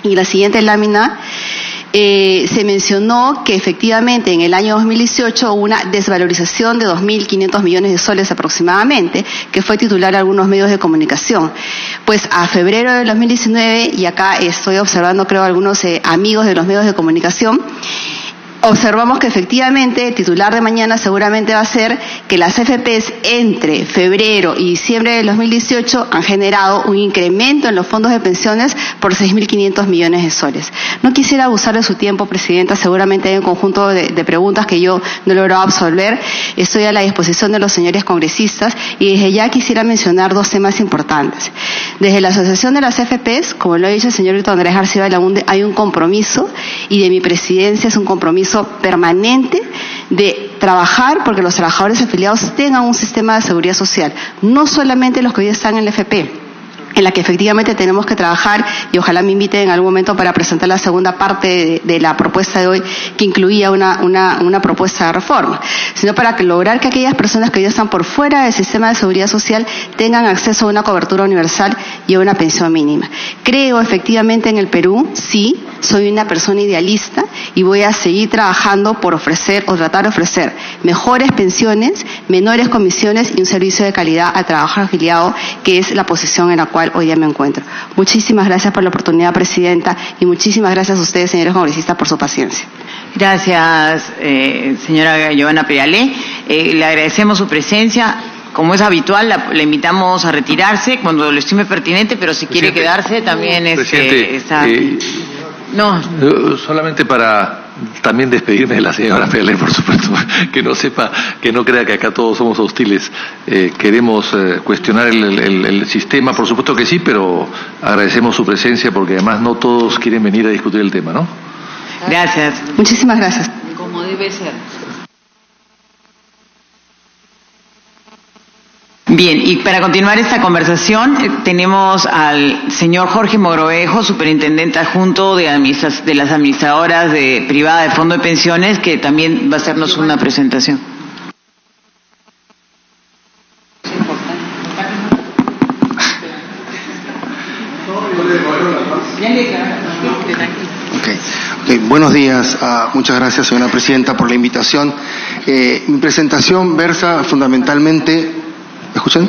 Y la siguiente lámina, se mencionó que efectivamente en el año 2018 hubo una desvalorización de 2.500 millones de soles aproximadamente, que fue titular a algunos medios de comunicación. Pues a febrero del 2019, y acá estoy observando creo algunos amigos de los medios de comunicación, observamos que efectivamente el titular de mañana seguramente va a ser que las AFPs entre febrero y diciembre del 2018 han generado un incremento en los fondos de pensiones por 6.500 millones de soles. No quisiera abusar de su tiempo, Presidenta, seguramente hay un conjunto de preguntas que yo no he logrado absolver. Estoy a la disposición de los señores congresistas y desde ya quisiera mencionar dos temas importantes. Desde la Asociación de las AFPs, como lo ha dicho el señor Víctor Andrés García Belaúnde, hay un compromiso, y de mi presidencia es un compromiso permanente de trabajar porque los trabajadores afiliados tengan un sistema de seguridad social, no solamente los que hoy están en la FP, en la que efectivamente tenemos que trabajar, y ojalá me inviten en algún momento para presentar la segunda parte de la propuesta de hoy, que incluía una propuesta de reforma, sino para lograr que aquellas personas que hoy están por fuera del sistema de seguridad social tengan acceso a una cobertura universal y a una pensión mínima. Creo efectivamente en el Perú, sí, soy una persona idealista y voy a seguir trabajando por ofrecer o tratar de ofrecer mejores pensiones, menores comisiones y un servicio de calidad al trabajador afiliado, que es la posición en la cual hoy día me encuentro. Muchísimas gracias por la oportunidad, Presidenta, y muchísimas gracias a ustedes, señores congresistas, por su paciencia. Gracias, señora Giovanna Peralé. Le agradecemos su presencia. Como es habitual, la invitamos a retirarse cuando lo estime pertinente, pero si quiere quedarse también está... No. Solamente para también despedirme de la señora Peralé, por supuesto, que no sepa, que no crea que acá todos somos hostiles. Queremos cuestionar el sistema, por supuesto que sí, pero agradecemos su presencia porque además no todos quieren venir a discutir el tema, ¿no? Gracias. Muchísimas gracias. Como debe ser. Bien, y para continuar esta conversación tenemos al señor Jorge Mogrovejo, superintendente adjunto de las administradoras privada de Fondo de Pensiones, que también va a hacernos una presentación. Okay. Buenos días, muchas gracias, señora presidenta, por la invitación. Mi presentación versa fundamentalmente... ¿Me escuchan?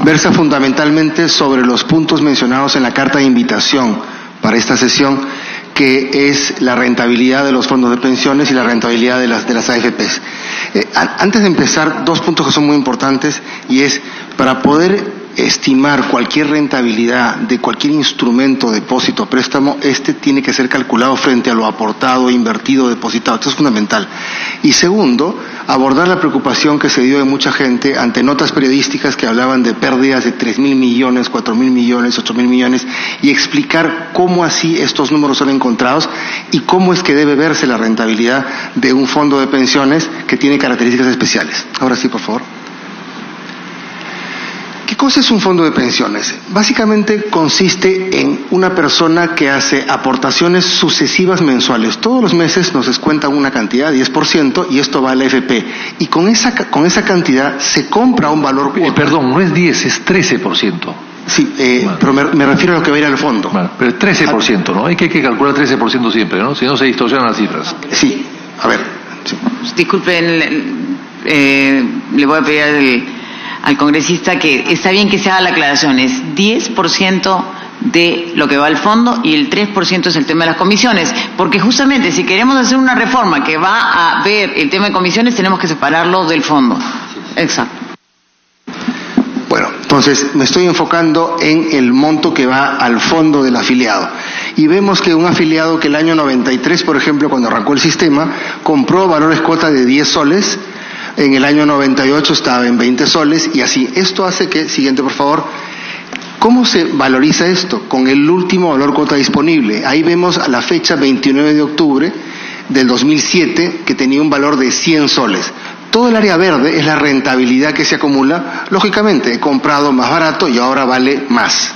Versa fundamentalmente sobre los puntos mencionados en la carta de invitación para esta sesión, que es la rentabilidad de los fondos de pensiones y la rentabilidad de las AFPs. Antes de empezar, dos puntos que son muy importantes, y es para poder estimar cualquier rentabilidad de cualquier instrumento, depósito, préstamo, tiene que ser calculado frente a lo aportado, invertido, depositado. Esto es fundamental. Y segundo, abordar la preocupación que se dio de mucha gente ante notas periodísticas que hablaban de pérdidas de 3.000 millones, 4.000 millones, 8.000 millones, y explicar cómo así estos números son encontrados y cómo es que debe verse la rentabilidad de un fondo de pensiones que tiene características especiales. Ahora sí, por favor. ¿Qué cosa es un fondo de pensiones? Básicamente consiste en una persona que hace aportaciones sucesivas mensuales. Todos los meses nos descuenta una cantidad, 10%, y esto va a la AFP. Y con esa cantidad se compra un valor cuota. Perdón, no es 10, es 13%. Sí, pero me refiero a lo que va a ir al fondo. Bueno, pero 13%, ¿no? Hay que calcular 13% siempre, ¿no? Si no se distorsionan las cifras. Sí, a ver. Sí. Disculpen, le voy a pedir al congresista que está bien que se haga la aclaración, es 10% de lo que va al fondo y el 3% es el tema de las comisiones, porque justamente si queremos hacer una reforma que va a ver el tema de comisiones tenemos que separarlo del fondo. Exacto. Bueno, entonces me estoy enfocando en el monto que va al fondo del afiliado. Y vemos que un afiliado que el año 93, por ejemplo, cuando arrancó el sistema, compró valores cuota de 10 soles, en el año 98 estaba en 20 soles y así. Esto hace que, siguiente por favor, ¿cómo se valoriza esto? Con el último valor cuota disponible. Ahí vemos a la fecha 29 de octubre del 2007 que tenía un valor de 100 soles. Todo el área verde es la rentabilidad que se acumula. Lógicamente, he comprado más barato y ahora vale más.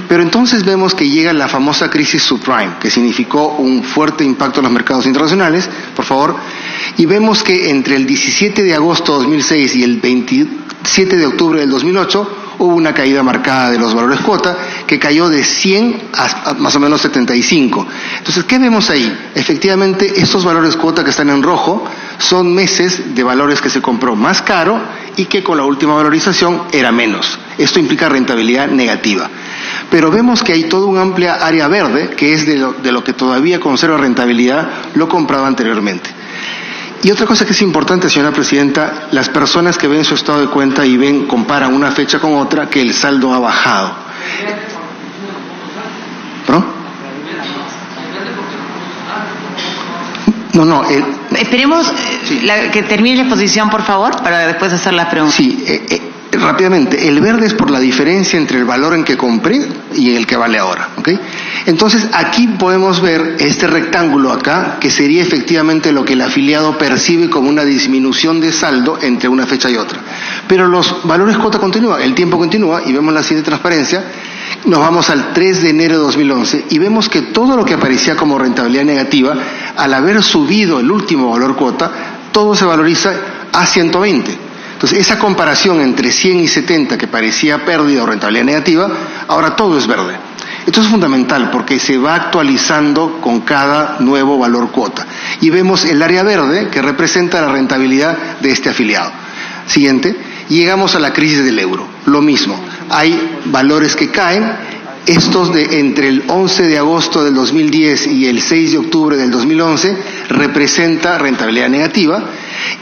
Pero entonces vemos que llega la famosa crisis subprime, que significó un fuerte impacto en los mercados internacionales, por favor, y vemos que entre el 17 de agosto de 2006 y el 27 de octubre del 2008 hubo una caída marcada de los valores cuota que cayó de 100 a más o menos 75. Entonces, ¿qué vemos ahí? Efectivamente, estos valores cuota que están en rojo son meses de valores que se compró más caro y que con la última valorización era menos. Esto implica rentabilidad negativa. Pero vemos que hay toda una amplia área verde, que es de lo que todavía conserva rentabilidad, lo comprado anteriormente. Y otra cosa que es importante, señora Presidenta, las personas que ven su estado de cuenta y comparan una fecha con otra, que el saldo ha bajado. ¿No? No. Esperemos que termine la exposición, por favor, para después hacer las preguntas. Sí, rápidamente. El verde es por la diferencia entre el valor en que compré y el que vale ahora, ¿ok? Entonces, aquí podemos ver este rectángulo acá, que sería efectivamente lo que el afiliado percibe como una disminución de saldo entre una fecha y otra. Pero los valores cuota continúan, el tiempo continúa, y vemos la siguiente transparencia. Nos vamos al 3 de enero de 2011 y vemos que todo lo que aparecía como rentabilidad negativa, al haber subido el último valor cuota, todo se valoriza a 120. Entonces, esa comparación entre 100 y 70 que parecía pérdida o rentabilidad negativa, ahora todo es verde. Esto es fundamental porque se va actualizando con cada nuevo valor cuota. Y vemos el área verde que representa la rentabilidad de este afiliado. Siguiente, llegamos a la crisis del euro. Lo mismo, hay valores que caen. Estos de entre el 11 de agosto del 2010 y el 6 de octubre del 2011 representa rentabilidad negativa.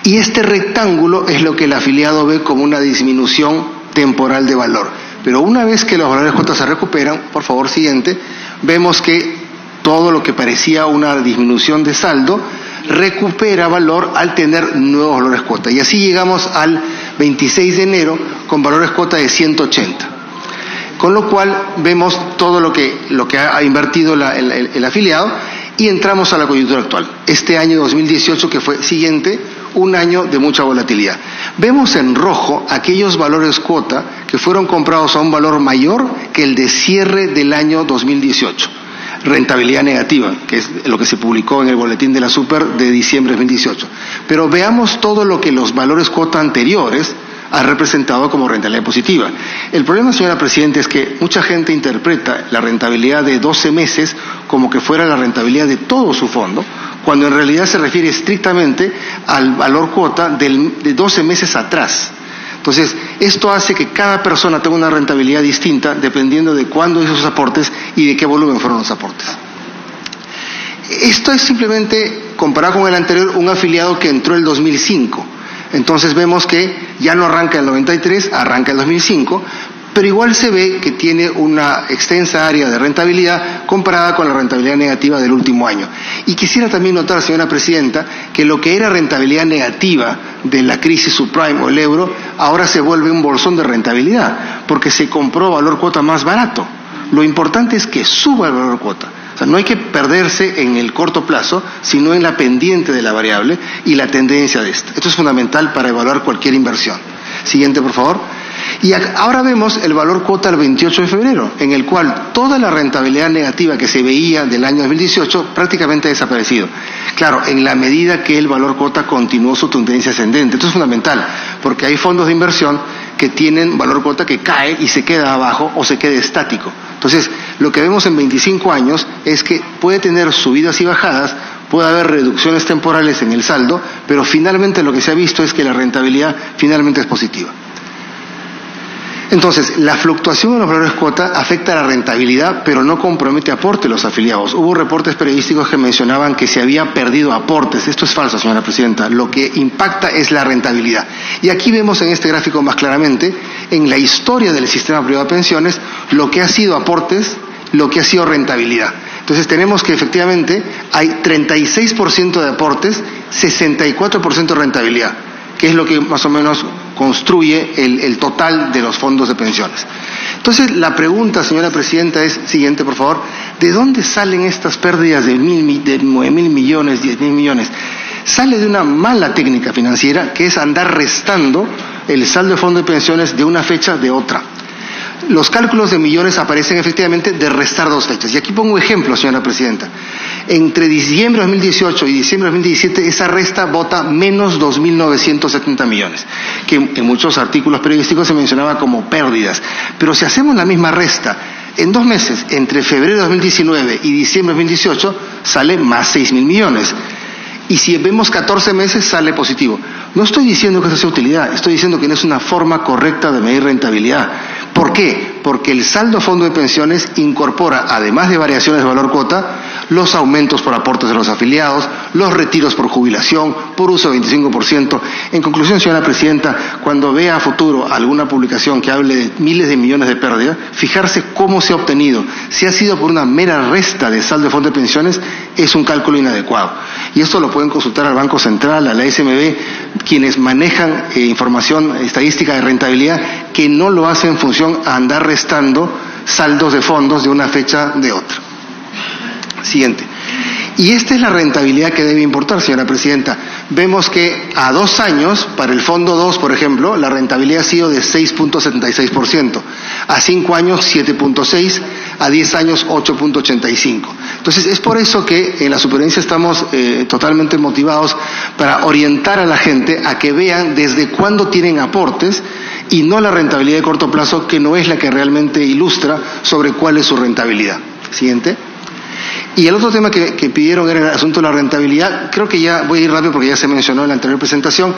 Y este rectángulo es lo que el afiliado ve como una disminución temporal de valor. Pero una vez que los valores cuota se recuperan, por favor, siguiente, vemos que todo lo que parecía una disminución de saldo recupera valor al tener nuevos valores cuota. Y así llegamos al 26 de enero con valores cuota de 180. Con lo cual vemos todo lo que ha invertido el afiliado y entramos a la coyuntura actual. Este año 2018, que fue siguiente, un año de mucha volatilidad. Vemos en rojo aquellos valores cuota que fueron comprados a un valor mayor que el de cierre del año 2018. Rentabilidad negativa, que es lo que se publicó en el boletín de la Super de diciembre de 2018. Pero veamos todo lo que los valores cuota anteriores han representado como rentabilidad positiva. El problema, señora Presidenta, es que mucha gente interpreta la rentabilidad de 12 meses como que fuera la rentabilidad de todo su fondo, cuando en realidad se refiere estrictamente al valor cuota de 12 meses atrás. Entonces, esto hace que cada persona tenga una rentabilidad distinta dependiendo de cuándo hizo sus aportes y de qué volumen fueron los aportes. Esto es simplemente, comparado con el anterior, un afiliado que entró el 2005. Entonces vemos que ya no arranca el 93, arranca el 2005, pero igual se ve que tiene una extensa área de rentabilidad comparada con la rentabilidad negativa del último año. Y quisiera también notar, señora Presidenta, que lo que era rentabilidad negativa de la crisis subprime o el euro, ahora se vuelve un bolsón de rentabilidad, porque se compró valor cuota más barato. Lo importante es que suba el valor cuota. O sea, no hay que perderse en el corto plazo, sino en la pendiente de la variable y la tendencia de esta. Esto es fundamental para evaluar cualquier inversión. Siguiente, por favor. Y ahora vemos el valor cuota al 28 de febrero, en el cual toda la rentabilidad negativa que se veía del año 2018 prácticamente ha desaparecido. Claro, en la medida que el valor cuota continuó su tendencia ascendente. Esto es fundamental, porque hay fondos de inversión que tienen valor cuota que cae y se queda abajo o se queda estático. Entonces, lo que vemos en 25 años es que puede tener subidas y bajadas, puede haber reducciones temporales en el saldo, pero finalmente lo que se ha visto es que la rentabilidad finalmente es positiva. Entonces, la fluctuación de los valores cuota afecta a la rentabilidad, pero no compromete aporte de los afiliados. Hubo reportes periodísticos que mencionaban que se había perdido aportes. Esto es falso, señora Presidenta. Lo que impacta es la rentabilidad. Y aquí vemos en este gráfico más claramente, en la historia del sistema privado de pensiones, lo que ha sido aportes, lo que ha sido rentabilidad. Entonces tenemos que efectivamente hay 36% de aportes, 64% de rentabilidad, que es lo que más o menos construye el total de los fondos de pensiones. Entonces, la pregunta, señora Presidenta, es siguiente, por favor. ¿De dónde salen estas pérdidas de 9.000 millones, 10.000 millones? Sale de una mala técnica financiera, que es andar restando el saldo de fondo de pensiones de una fecha de otra. Los cálculos de millones aparecen efectivamente de restar dos fechas. Y aquí pongo ejemplos, señora Presidenta. Entre diciembre de 2018 y diciembre de 2017, esa resta bota menos 2.970 millones, que en muchos artículos periodísticos se mencionaba como pérdidas. Pero si hacemos la misma resta en 2 meses, entre febrero de 2019 y diciembre de 2018, sale más 6.000 millones. Y si vemos 14 meses, sale positivo. No estoy diciendo que eso sea utilidad, estoy diciendo que no es una forma correcta de medir rentabilidad. ¿Por qué? Porque el saldo fondo de pensiones incorpora, además de variaciones de valor cuota, los aumentos por aportes de los afiliados, los retiros por jubilación, por uso de 25%. En conclusión, señora presidenta, cuando vea a futuro alguna publicación que hable de miles de millones de pérdidas, fijarse cómo se ha obtenido. Si ha sido por una mera resta de saldo de fondo de pensiones, es un cálculo inadecuado. Y esto lo pueden consultar al Banco Central, a la SMB, quienes manejan información estadística de rentabilidad, que no lo hacen en función a andar restando saldos de fondos de una fecha de otra. Siguiente. Y esta es la rentabilidad que debe importar, señora presidenta. Vemos que a 2 años, para el fondo 2, por ejemplo, la rentabilidad ha sido de 6.76%, a 5 años 7.6%, a 10 años 8.85%. Entonces, es por eso que en la superintendencia estamos totalmente motivados para orientar a la gente a que vean desde cuándo tienen aportes y no la rentabilidad de corto plazo, que no es la que realmente ilustra sobre cuál es su rentabilidad. Siguiente. Y el otro tema que pidieron era el asunto de la rentabilidad. Creo que ya voy a ir rápido porque ya se mencionó en la anterior presentación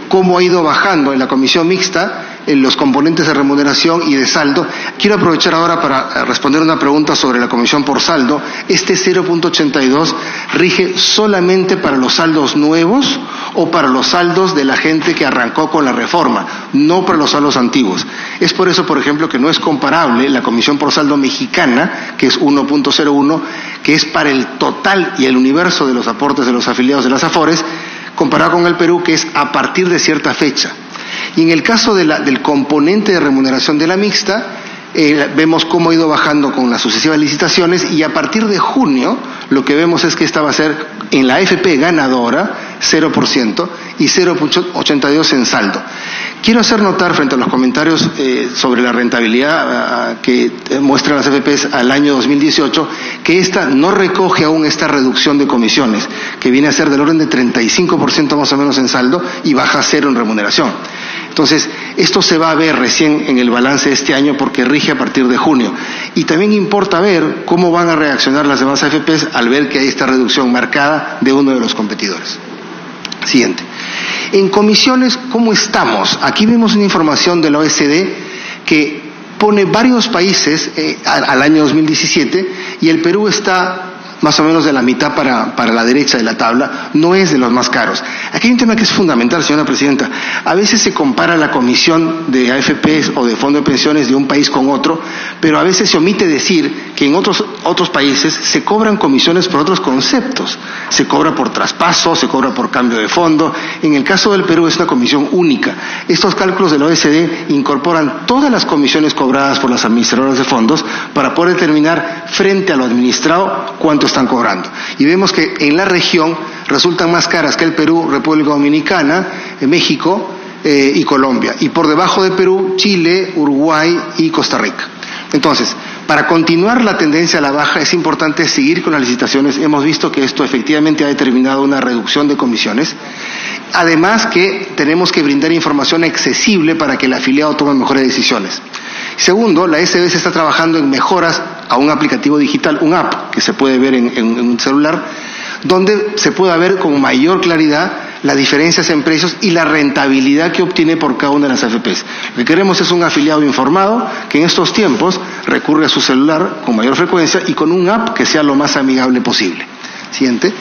cómo ha ido bajando en la comisión mixta los componentes de remuneración y de saldo. Quiero aprovechar ahora para responder una pregunta sobre la comisión por saldo. Este 0.82 rige solamente para los saldos nuevos o para los saldos de la gente que arrancó con la reforma, no para los saldos antiguos. Es por eso, por ejemplo, que no es comparable la comisión por saldo mexicana, que es 1.01, que es para el total y el universo de los aportes de los afiliados de las AFORES, comparado con el Perú, que es a partir de cierta fecha. Y en el caso del componente de remuneración de la mixta, vemos cómo ha ido bajando con las sucesivas licitaciones, y a partir de junio lo que vemos es que esta va a ser en la AFP ganadora 0% y 0.82 en saldo. Quiero hacer notar frente a los comentarios sobre la rentabilidad que muestran las AFPs al año 2018, que esta no recoge aún esta reducción de comisiones, que viene a ser del orden de 35% más o menos en saldo y baja a 0 en remuneración. Entonces, esto se va a ver recién en el balance de este año porque rige a partir de junio. Y también importa ver cómo van a reaccionar las demás AFPs al ver que hay esta reducción marcada de uno de los competidores. Siguiente. En comisiones, ¿cómo estamos? Aquí vemos una información de la OECD que pone varios países al año 2017 y el Perú está más o menos de la mitad para la derecha de la tabla, no es de los más caros. Aquí hay un tema que es fundamental, señora presidenta. A veces se compara la comisión de AFPs o de fondo de pensiones de un país con otro, pero a veces se omite decir que en otros países se cobran comisiones por otros conceptos. Se cobra por traspaso, se cobra por cambio de fondo. En el caso del Perú es una comisión única. Estos cálculos de la OECD incorporan todas las comisiones cobradas por las administradoras de fondos para poder determinar frente a lo administrado cuánto están cobrando. Y vemos que en la región resultan más caras que el Perú, República Dominicana, México y Colombia. Y por debajo de Perú, Chile, Uruguay y Costa Rica. Entonces, para continuar la tendencia a la baja es importante seguir con las licitaciones. Hemos visto que esto efectivamente ha determinado una reducción de comisiones. Además que tenemos que brindar información accesible para que el afiliado tome mejores decisiones. Segundo, la SBS está trabajando en mejoras a un aplicativo digital, un app que se puede ver en un celular, donde se pueda ver con mayor claridad las diferencias en precios y la rentabilidad que obtiene por cada una de las AFPs. Lo que queremos es un afiliado informado que en estos tiempos recurre a su celular con mayor frecuencia y con un app que sea lo más amigable posible. Siguiente.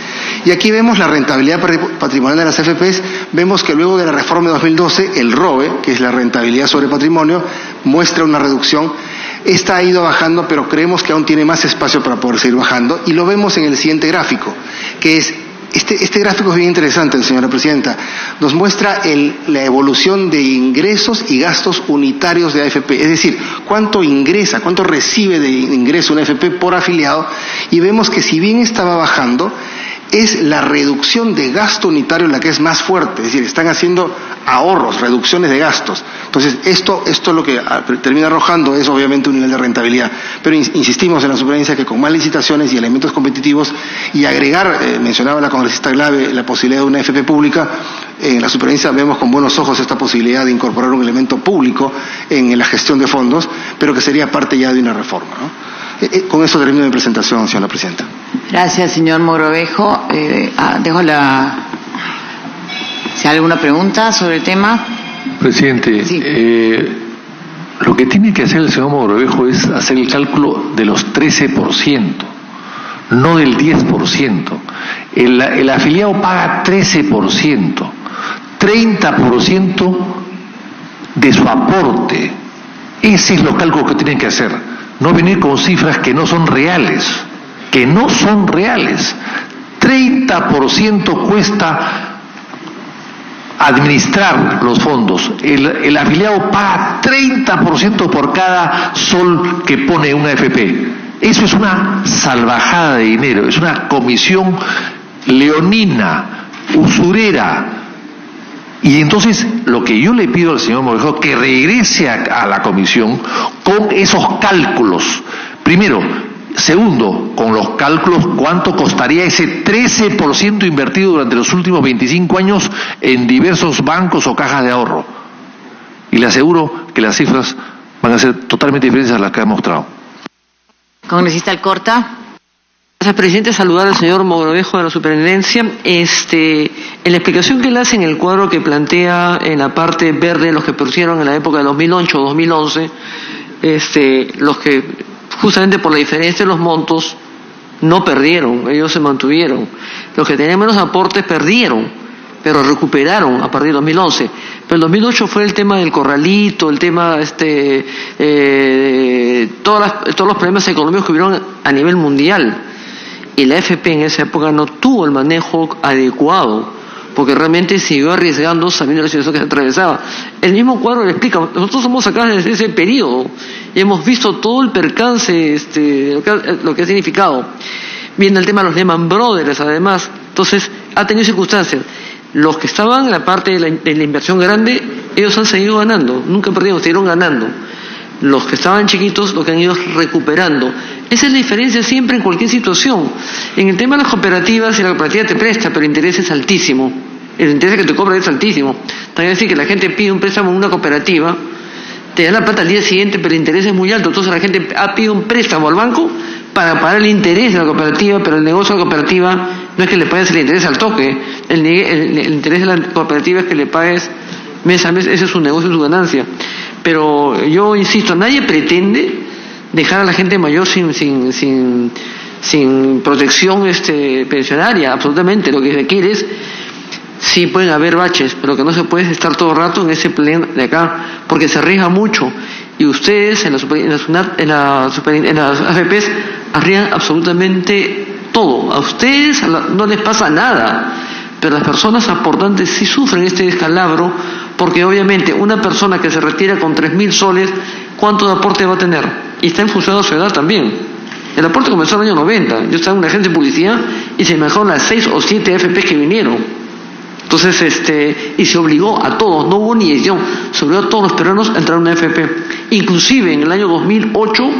Y aquí vemos la rentabilidad patrimonial de las AFPs. Vemos que luego de la reforma de 2012, el ROE, que es la rentabilidad sobre patrimonio, muestra una reducción. Esta ha ido bajando, pero creemos que aún tiene más espacio para poder seguir bajando. Y lo vemos en el siguiente gráfico, que es este gráfico es bien interesante, señora presidenta. Nos muestra la evolución de ingresos y gastos unitarios de AFP, es decir, cuánto ingresa, cuánto recibe de ingreso una AFP por afiliado, y vemos que si bien estaba bajando, es la reducción de gasto unitario la que es más fuerte, es decir, están haciendo ahorros, reducciones de gastos. Entonces, esto lo que termina arrojando es obviamente un nivel de rentabilidad. Pero insistimos en la superintendencia que con más licitaciones y elementos competitivos y agregar, mencionaba la congresista Glave, la posibilidad de una AFP pública, en la superintendencia vemos con buenos ojos esta posibilidad de incorporar un elemento público en la gestión de fondos, pero que sería parte ya de una reforma, ¿no? Con eso termino mi presentación, señora presidenta. Gracias, señor Mogrovejo. Dejo si hay alguna pregunta sobre el tema. Presidente, sí. Lo que tiene que hacer el señor Mogrovejo es hacer el cálculo de los 13%, no del 10%. El afiliado paga 13%, 30% de su aporte. Ese es los cálculos que tienen que hacer. No venir con cifras que no son reales, 30% cuesta administrar los fondos. El afiliado paga 30% por cada sol que pone una AFP. Eso es una salvajada de dinero, es una comisión leonina, usurera. Y entonces lo que yo le pido al señor Mogrovejo que regrese a la comisión con esos cálculos. Primero. Segundo, con los cálculos, ¿cuánto costaría ese 13% invertido durante los últimos 25 años en diversos bancos o cajas de ahorro? Y le aseguro que las cifras van a ser totalmente diferentes a las que ha mostrado. Congresista Alcorta. Gracias, presidente. Saludar al señor Mogrovejo de la superintendencia. En la explicación que él hace en el cuadro que plantea en la parte verde, los que pusieron en la época de 2008 o 2011, los que justamente por la diferencia de los montos no perdieron, ellos se mantuvieron. Los que tenían menos aportes perdieron, pero recuperaron a partir de 2011. Pero el 2008 fue el tema del corralito, el tema todos los problemas económicos que hubieron a nivel mundial. Y la AFP en esa época no tuvo el manejo adecuado, porque realmente siguió arriesgando sabiendo la situación que se atravesaba. El mismo cuadro le explica, nosotros somos acá desde ese periodo y hemos visto todo el percance, lo que ha significado. Viene el tema de los Lehman Brothers, además. Entonces, ha tenido circunstancias. Los que estaban en la parte de la inversión grande, ellos han seguido ganando, nunca perdieron, siguieron ganando. Los que estaban chiquitos, lo que han ido recuperando. Esa es la diferencia siempre en cualquier situación. En el tema de las cooperativas, si la cooperativa te presta, pero el interés es altísimo. El interés que te cobra es altísimo. También decir que la gente pide un préstamo en una cooperativa, te dan la plata al día siguiente, pero el interés es muy alto. Entonces la gente pide un préstamo al banco para pagar el interés de la cooperativa, pero el negocio de la cooperativa no es que le pagues el interés al toque. El interés de la cooperativa es que le pagues mes a mes. Ese es su negocio, su ganancia. Pero yo insisto, nadie pretende dejar a la gente mayor sin protección pensionaria, absolutamente. Lo que se quiere es, sí pueden haber baches, pero lo que no se puede es estar todo el rato en ese pleno de acá, porque se arriesga mucho. Y ustedes en las AFPs arriesgan absolutamente todo. A ustedes no les pasa nada, pero las personas aportantes sí sufren este descalabro, porque obviamente una persona que se retira con 3.000 soles, ¿cuánto de aporte va a tener? Y está en función de su edad también. El aporte comenzó en el año 90. Yo estaba en una agencia de publicidad y se me dejaron las 6 o 7 AFPs que vinieron. Entonces, y se obligó a todos, no hubo ni decisión, se obligó a todos los peruanos a entrar a una AFP. Inclusive en el año 2008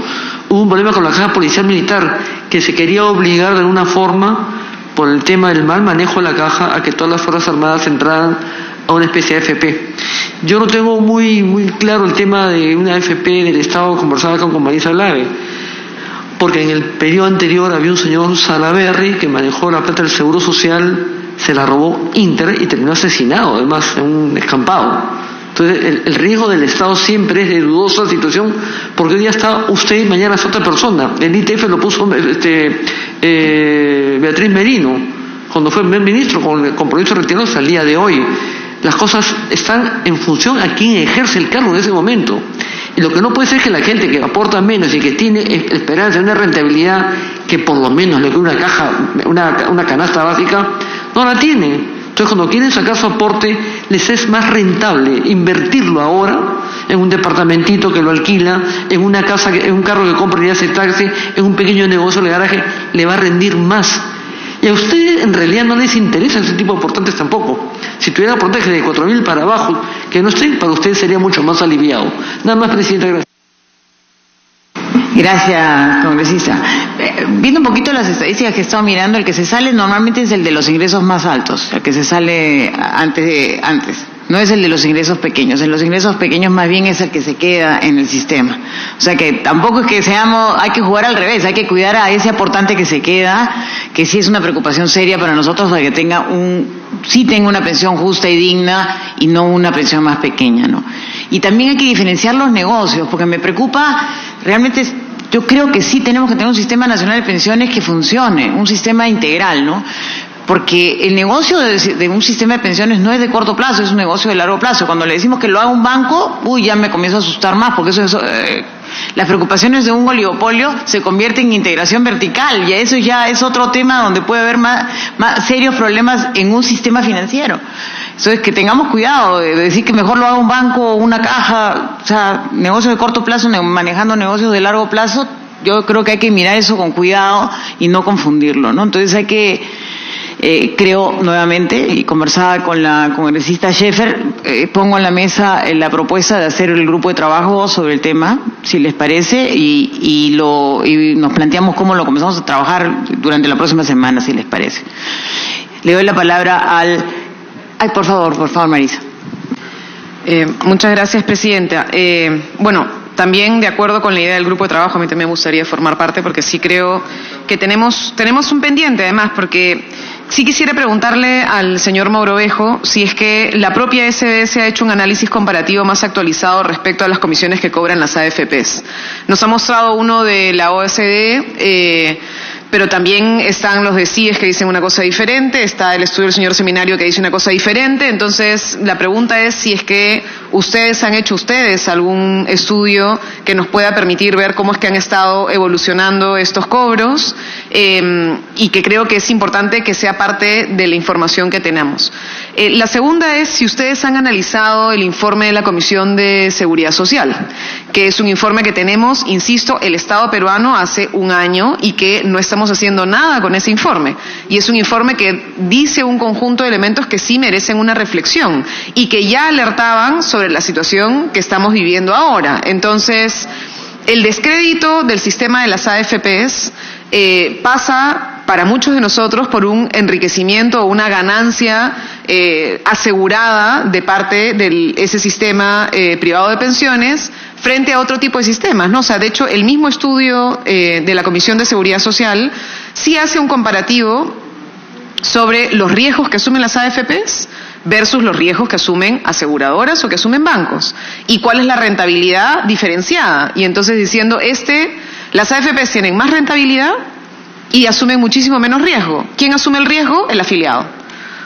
hubo un problema con la caja policial militar, que se quería obligar de alguna forma, por el tema del mal manejo de la caja, a que todas las Fuerzas Armadas entraran a una especie de AFP. Yo no tengo muy claro el tema de una AFP del Estado, conversaba con Marisa Glave, porque en el periodo anterior había un señor Salaverry que manejó la plata del Seguro Social, se la robó Inter y terminó asesinado, además, en un descampado. Entonces, el riesgo del Estado siempre es de dudosa situación, porque hoy día está usted y mañana es otra persona. El ITF lo puso Beatriz Merino, cuando fue ministro, con el compromiso retirado hasta el día de hoy. Las cosas están en función a quien ejerce el cargo en ese momento. Y lo que no puede ser es que la gente que aporta menos y que tiene esperanza de una rentabilidad que por lo menos le quede una caja, una canasta básica, no la tiene. Entonces, cuando quieren sacar su aporte, les es más rentable invertirlo ahora en un departamentito que lo alquila, en una casa, en un carro que compra y hace taxi, en un pequeño negocio de garaje, le va a rendir más. Y a ustedes en realidad no les interesa ese tipo de aportantes tampoco. Si tuviera aportantes de 4.000 para abajo, que no estén, para ustedes sería mucho más aliviado. Nada más, presidenta, gracias. Gracias, congresista. Viendo un poquito las estadísticas que he estado mirando, el que se sale normalmente es el de los ingresos más altos, el que se sale antes. No es el de los ingresos pequeños. En los ingresos pequeños más bien es el que se queda en el sistema. O sea que tampoco es que hay que jugar al revés, hay que cuidar a ese aportante que se queda, que sí es una preocupación seria para nosotros, para que tenga una pensión justa y digna y no una pensión más pequeña, ¿no? Y también hay que diferenciar los negocios, porque me preocupa realmente. Yo creo que sí tenemos que tener un sistema nacional de pensiones que funcione, un sistema integral, ¿no? Porque el negocio de un sistema de pensiones no es de corto plazo, es un negocio de largo plazo. Cuando le decimos que lo haga un banco, ya me comienzo a asustar más, porque las preocupaciones de un oligopolio se convierten en integración vertical, y eso ya es otro tema donde puede haber más serios problemas en un sistema financiero. Entonces, que tengamos cuidado de decir que mejor lo haga un banco o una caja, o sea, negocios de corto plazo manejando negocios de largo plazo. Yo creo que hay que mirar eso con cuidado y no confundirlo, ¿no? Entonces hay que creo nuevamente, y conversaba con la congresista Schaeffer, pongo en la mesa la propuesta de hacer el grupo de trabajo sobre el tema, si les parece, y nos planteamos cómo lo comenzamos a trabajar durante la próxima semana, si les parece. Le doy la palabra por favor, Marisa. Muchas gracias, presidenta. También de acuerdo con la idea del grupo de trabajo, a mí también me gustaría formar parte, porque sí creo que tenemos un pendiente, además, porque sí quisiera preguntarle al señor Mogrovejo si es que la propia SBS ha hecho un análisis comparativo más actualizado respecto a las comisiones que cobran las AFPs. Nos ha mostrado uno de la OECD, pero también están los de CIES que dicen una cosa diferente, está el estudio del señor Seminario que dice una cosa diferente. Entonces, la pregunta es si es que han hecho algún estudio que nos pueda permitir ver cómo es que han estado evolucionando estos cobros, y que creo que es importante que sea parte de la información que tenemos. La segunda es si ustedes han analizado el informe de la Comisión de Seguridad Social, que es un informe que tenemos, insisto, el Estado peruano hace un año, y que no estamos haciendo nada con ese informe. Y es un informe que dice un conjunto de elementos que sí merecen una reflexión y que ya alertaban sobre la situación que estamos viviendo ahora. Entonces, el descrédito del sistema de las AFPs pasa para muchos de nosotros por un enriquecimiento o una ganancia asegurada de parte de ese sistema privado de pensiones frente a otro tipo de sistemas, ¿no? O sea, de hecho, el mismo estudio de la Comisión de Seguridad Social sí hace un comparativo sobre los riesgos que asumen las AFPs versus los riesgos que asumen aseguradoras o que asumen bancos, y cuál es la rentabilidad diferenciada. Y entonces diciendo, las AFPs tienen más rentabilidad y asumen muchísimo menos riesgo. ¿Quién asume el riesgo? El afiliado.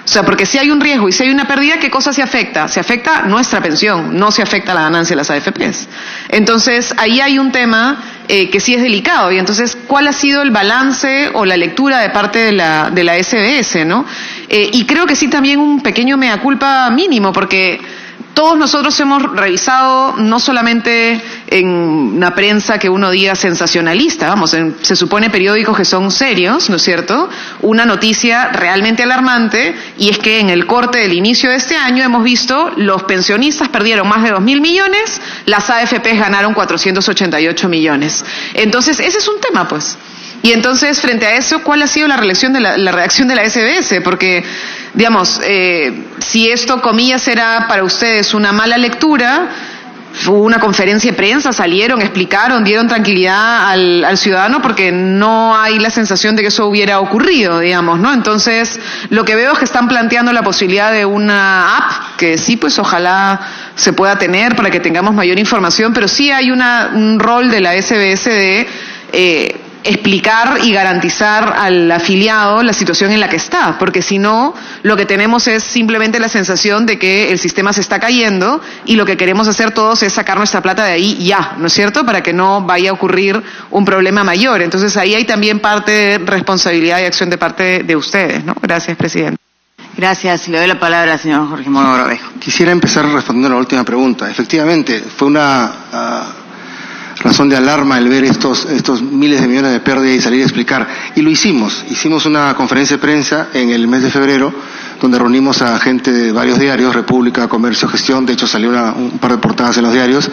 O sea, porque si hay un riesgo y si hay una pérdida, ¿qué cosa se afecta? Se afecta nuestra pensión, no se afecta la ganancia de las AFPs. Entonces, ahí hay un tema que sí es delicado. Y entonces, ¿cuál ha sido el balance o la lectura de parte de la SBS, ¿no? Y creo que sí también un pequeño mea culpa mínimo, porque todos nosotros hemos revisado, no solamente en una prensa que uno diga sensacionalista, se supone periódicos que son serios, ¿no es cierto?, una noticia realmente alarmante, y es que en el corte del inicio de este año hemos visto los pensionistas perdieron más de 2.000 millones, las AFPs ganaron 488 millones. Entonces, ese es un tema, pues. Y entonces, frente a eso, ¿cuál ha sido la reacción de la SBS? Porque, digamos, si esto, comillas, era para ustedes una mala lectura, hubo una conferencia de prensa, salieron, explicaron, dieron tranquilidad al ciudadano, porque no hay la sensación de que eso hubiera ocurrido, digamos, ¿no? Entonces, lo que veo es que están planteando la posibilidad de una app, que sí, pues ojalá se pueda tener para que tengamos mayor información, pero sí hay un rol de la SBS de explicar y garantizar al afiliado la situación en la que está, porque si no, lo que tenemos es simplemente la sensación de que el sistema se está cayendo, y lo que queremos hacer todos es sacar nuestra plata de ahí ya, ¿no es cierto?, para que no vaya a ocurrir un problema mayor. Entonces, ahí hay también parte de responsabilidad y acción de parte de ustedes, ¿no? Gracias, presidente. Gracias. Le doy la palabra al señor Jorge Mogrovejo. Quisiera empezar respondiendo a la última pregunta. Efectivamente, fue una razón de alarma el ver estos miles de millones de pérdidas y salir a explicar. Y lo hicimos. Hicimos una conferencia de prensa en el mes de febrero, donde reunimos a gente de varios diarios, República, Comercio, Gestión. De hecho, salió un par de portadas en los diarios.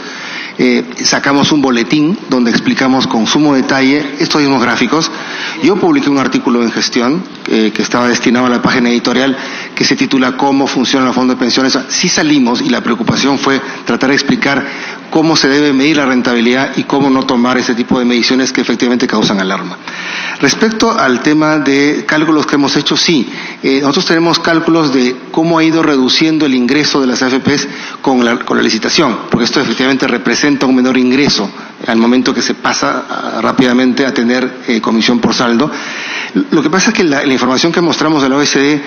Sacamos un boletín donde explicamos con sumo detalle estos mismos gráficos. Yo publiqué un artículo en Gestión que estaba destinado a la página editorial que se titula ¿Cómo funciona el fondo de pensiones? Sí salimos y la preocupación fue tratar de explicar cómo se debe medir la rentabilidad y cómo no tomar ese tipo de mediciones que efectivamente causan alarma. Respecto al tema de cálculos que hemos hecho, sí, nosotros tenemos cálculos de cómo ha ido reduciendo el ingreso de las AFPs con la licitación, porque esto efectivamente representa un menor ingreso al momento que se pasa rápidamente a tener comisión por saldo. Lo que pasa es que la información que mostramos de la OECD,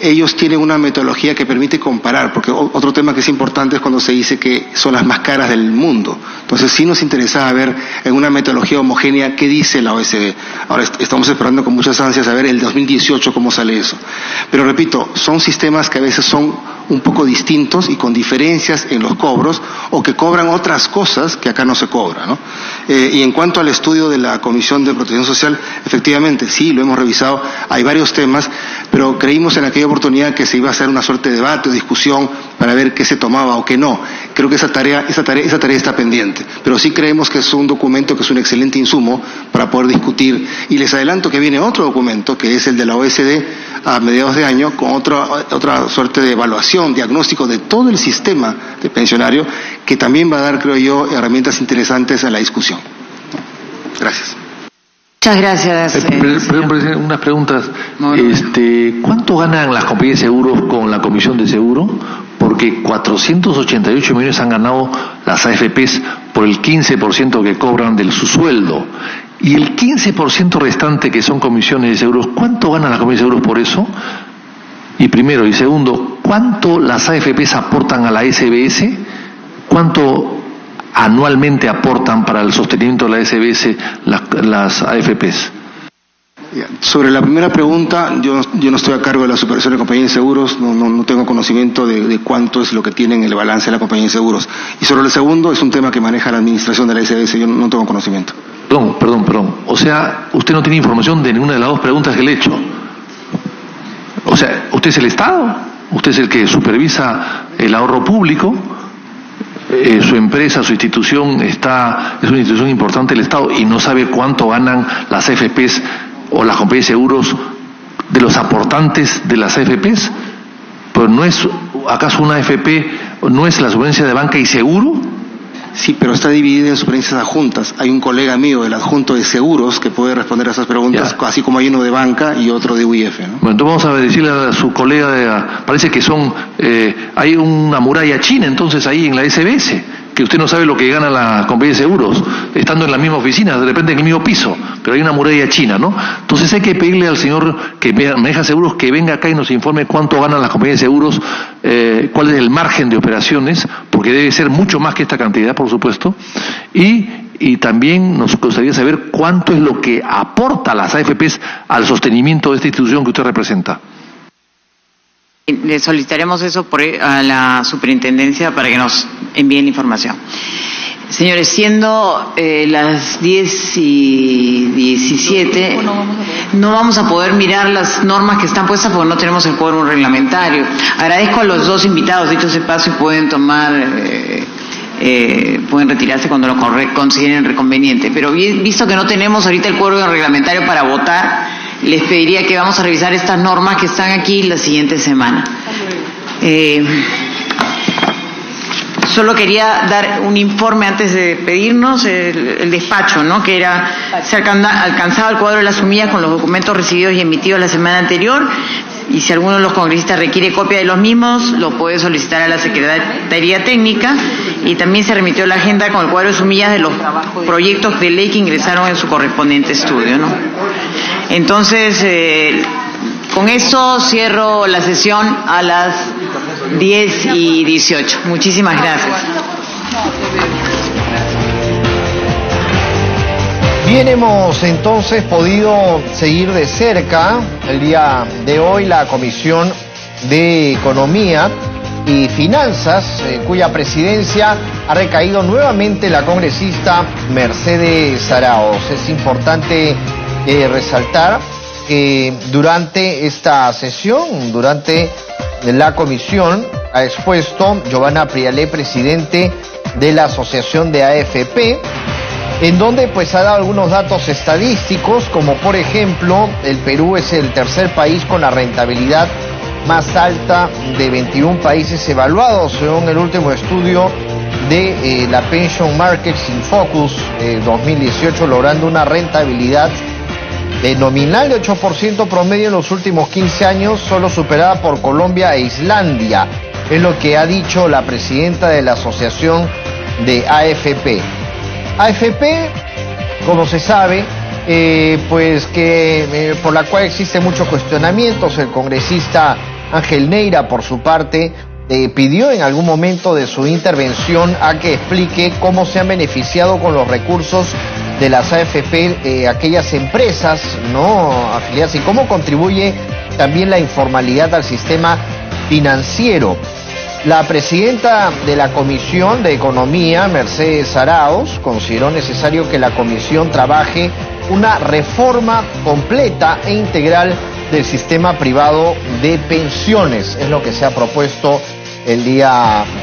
ellos tienen una metodología que permite comparar, porque otro tema que es importante es cuando se dice que son las más caras del mundo. Entonces sí nos interesaba ver en una metodología homogénea qué dice la OECD. Ahora estamos esperando con muchas ansias a ver el 2018 cómo sale eso. Pero repito, son sistemas que a veces son un poco distintos y con diferencias en los cobros o que cobran otras cosas que acá no se cobra, ¿no? Y en cuanto al estudio de la Comisión de Protección Social, efectivamente sí, lo hemos revisado, hay varios temas, pero creímos en aquella oportunidad que se iba a hacer una suerte de debate o discusión para ver qué se tomaba o qué no. Creo que esa tarea está pendiente, pero sí creemos que es un documento que es un excelente insumo para poder discutir. Y les adelanto que viene otro documento, que es el de la OECD, a mediados de año, con otra suerte de evaluación, diagnóstico de todo el sistema de pensionario, que también va a dar, creo yo, herramientas interesantes a la discusión. Gracias. Muchas gracias. Unas preguntas. ¿Cuánto ganan las compañías de seguros con la comisión de seguro? Porque 488 millones han ganado las AFPs por el 15% que cobran de su sueldo. Y el 15% restante que son comisiones de seguros, ¿cuánto ganan las comisiones de seguros por eso? Y primero, y segundo, ¿cuánto las AFPs aportan a la SBS? ¿Cuánto anualmente aportan para el sostenimiento de la SBS las AFPs? Sobre la primera pregunta, yo no estoy a cargo de la supervisión de compañías de seguros, no tengo conocimiento de cuánto es lo que tienen el balance de la compañía de seguros. Y sobre el segundo, es un tema que maneja la administración de la SBS, yo no tengo conocimiento. Perdón. O sea, usted no tiene información de ninguna de las dos preguntas que le he hecho. O sea, ¿usted es el Estado? ¿Usted es el que supervisa el ahorro público? Su empresa, su institución es una institución importante del Estado y no sabe cuánto ganan las AFPs o las compañías de seguros de los aportantes de las AFPs. Pero ¿no es acaso una AFP, no es la superintendencia de banca y seguro? Sí, pero está dividida en superintendencias adjuntas. Hay un colega mío, el adjunto de seguros, que puede responder a esas preguntas, así como hay uno de banca y otro de UIF, ¿no? Bueno, entonces vamos a decirle a su colega, parece que hay una muralla china entonces ahí en la SBS, que usted no sabe lo que gana la compañía de seguros, estando en la misma oficina, de repente en el mismo piso, pero hay una muralla china, ¿no? Entonces hay que pedirle al señor que maneja seguros que venga acá y nos informe cuánto ganan las compañías de seguros, cuál es el margen de operaciones, porque debe ser mucho más que esta cantidad, por supuesto, y también nos gustaría saber cuánto es lo que aporta las AFPs al sostenimiento de esta institución que usted representa. Le solicitaremos eso a la superintendencia para que nos envíen información. Señores, siendo las 10:17, no vamos a poder mirar las normas que están puestas porque no tenemos el quórum reglamentario. Agradezco a los dos invitados, dicho ese paso, y pueden pueden retirarse cuando lo consideren conveniente. Pero visto que no tenemos ahorita el quórum reglamentario para votar, les pediría que vamos a revisar estas normas que están aquí la siguiente semana. Solo quería dar un informe antes de pedirnos el despacho, ¿no? Que se alcanzaba el cuadro de las sumidas con los documentos recibidos y emitidos la semana anterior, y si alguno de los congresistas requiere copia de los mismos, lo puede solicitar a la Secretaría Técnica, y también se remitió la agenda con el cuadro de sumillas de los proyectos de ley que ingresaron en su correspondiente estudio, ¿no? Entonces, con esto cierro la sesión a las 10:18. Muchísimas gracias. Bien, hemos entonces podido seguir de cerca el día de hoy la Comisión de Economía y Finanzas, cuya presidencia ha recaído nuevamente la congresista Mercedes Arauz. Es importante resaltar que durante esta sesión, durante la comisión, ha expuesto Giovanna Prialé, presidente de la Asociación de AFP, en donde pues ha dado algunos datos estadísticos, como por ejemplo, el Perú es el tercer país con la rentabilidad más alta de 21 países evaluados, según el último estudio de la Pension Markets in Focus 2018, logrando una rentabilidad nominal de 8% promedio en los últimos 15 años, solo superada por Colombia e Islandia, es lo que ha dicho la presidenta de la Asociación de AFP. AFP, como se sabe, pues que por la cual existen muchos cuestionamientos. El congresista Ángel Neira, por su parte, pidió en algún momento de su intervención a que explique cómo se han beneficiado con los recursos de las AFP aquellas empresas no afiliadas y cómo contribuye también la informalidad al sistema financiero. La presidenta de la Comisión de Economía, Mercedes Arauz, consideró necesario que la comisión trabaje una reforma completa e integral del sistema privado de pensiones. Es lo que se ha propuesto el día de